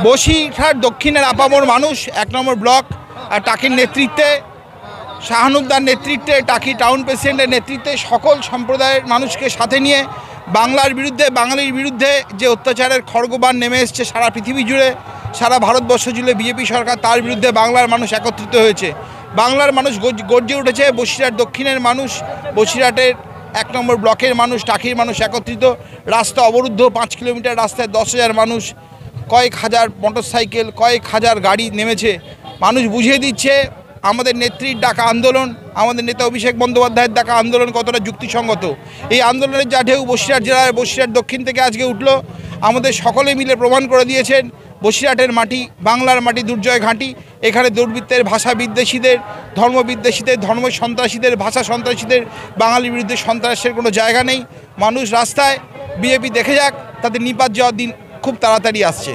বসিরহাট দক্ষিণের আপামর মানুষ ১ নম্বর ব্লক আর টাকির নেতৃত্বে, শাহানুদ্দার নেতৃত্বে, টাকি টাউন প্রেসিডেন্টের নেতৃত্বে সকল সম্প্রদায়ের মানুষকে সাথে নিয়ে বাংলার বিরুদ্ধে, বাঙালির বিরুদ্ধে যে অত্যাচারের খড়গবান নেমে এসছে সারা পৃথিবী জুড়ে, সারা ভারতবর্ষ জুড়ে বিজেপি সরকার, তার বিরুদ্ধে বাংলার মানুষ একত্রিত হয়েছে। বাংলার মানুষ গর্জে উঠেছে। বসিরহাট দক্ষিণের মানুষ, বসিরহাটের ১ নম্বর ব্লকের মানুষ, টাকির মানুষ একত্রিত। রাস্তা অবরুদ্ধ, ৫ কিলোমিটার রাস্তায় ১০,০০০ মানুষ, কয়েক হাজার মোটরসাইকেল, কয়েক হাজার গাড়ি নেমেছে। মানুষ বুঝিয়ে দিচ্ছে আমাদের নেত্রীর ডাকা আন্দোলন, আমাদের নেতা অভিষেক বন্দ্যোপাধ্যায়ের ডাকা আন্দোলন কতটা যুক্তিসঙ্গত। এই আন্দোলনের যা ঢেউ বসিরহাট জেলার, বসিরহাট দক্ষিণ থেকে আজকে উঠল, আমাদের সকলে মিলে প্রমাণ করে দিয়েছেন বসিরহাটের মাটি বাংলার মাটি, দুর্জয় ঘাঁটি। এখানে দুর্বৃত্তের, ভাষা বিদ্বেষীদের, ধর্ম বিদ্বেষীদের, ধর্ম সন্ত্রাসীদের, ভাষা সন্ত্রাসীদের, বাঙালির বিরুদ্ধে সন্ত্রাসের কোনো জায়গা নেই। মানুষ রাস্তায়, বিজেপি দেখে যাক, তাদের নিপাত যাওয়ার দিন খুব তাড়াতাড়ি আসছে।